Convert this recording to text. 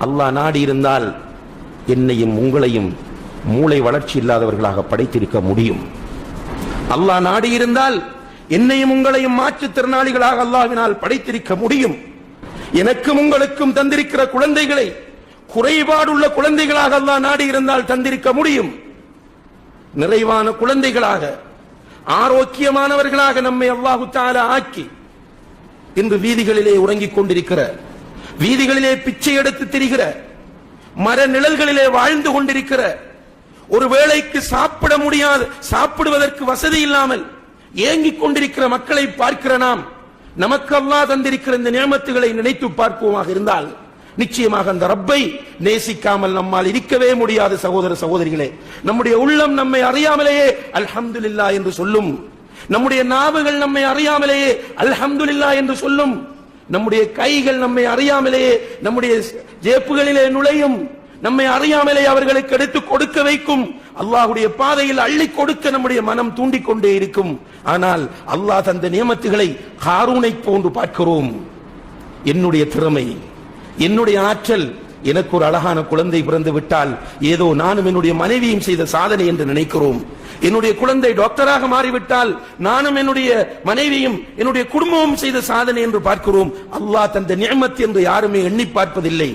அல்லாஹ் நாடி இருந்தால் என்னையும் உங்களையும் மூளை வளர்ச்சி இல்லாதவர்களாக படைத்திருக்க முடியும். அல்லாஹ் நாடி இருந்தால் என்னையும் உங்களையும் மாற்றுத்திறனாளிகளாக அல்லாஹ்வினால் படைத்திருக்க முடியும். எனக்கும் உங்களுக்கும் தந்திருக்கிற குழந்தைகளை குறைபாடுள்ள குழந்தைகளாக அல்லாஹ் நாடி இருந்தால் தந்திருக்க முடியும். நிறைவான குழந்தைகளாக ஆரோக்கியமானவர்களாக நம்மை அல்லாஹு தஆலா ஆக்கி இன்று வீதிகளிலே உறங்கிக் கொண்டிருக்கிற, வீதிகளிலே பிச்சை எடுத்து திரிகிற, மர நிழல்களிலே வாழ்ந்து கொண்டிருக்கிற, ஒரு வேளைக்கு சாப்பிட முடியாது, சாப்பிடுவதற்கு வசதி இல்லாமல் ஏங்கிக் கொண்டிருக்கிற மக்களை பார்க்கிற நாம், நமக்கு அல்லாஹ் தந்திருக்கிற இந்த நியமத்துகளை நினைத்து பார்ப்போமாக இருந்தால் நிச்சயமாக அந்த ரப்பை நேசிக்காமல் நம்மால் இருக்கவே முடியாது. சகோதர சகோதரிகளே, நம்முடைய உள்ளம் நம்மை அறியாமலேயே அல்ஹம்துலில்லாஹ் என்று சொல்லும். நம்முடைய நாவுகள் நம்மை அறியாமலேயே அல்ஹம்துலில்லாஹ் என்று சொல்லும். நம்முடைய கைகள் நம்மை அறியாமலேயே நம்முடைய ஜேப்புகளிலே நுழையும். நம்மை அறியாமலே அவர்களுக்கு எடுத்து கொடுக்க வைக்கும். அல்லாஹ்வுடைய பாதையில் அள்ளி கொடுக்க நம்முடைய மனம் தூண்டிக்கொண்டே இருக்கும். ஆனால் அல்லாஹ் தந்த நியமத்துகளை ஹாரூனை போன்று பார்க்கிறோம். என்னுடைய திறமை, என்னுடைய ஆற்றல், எனக்கு ஒரு அழகான குழந்தை பிறந்து விட்டால் ஏதோ நானும் என்னுடைய மனைவியும் செய்த சாதனை என்று நினைக்கிறோம். என்னுடைய குழந்தை டாக்டராக மாறிவிட்டால் நானும் என்னுடைய மனைவியும் என்னுடைய குடும்பமும் செய்த சாதனை என்று பார்க்கிறோம். அல்லாஹ் தந்த நியமத் என்று யாருமே எண்ணி பார்ப்பதில்லை.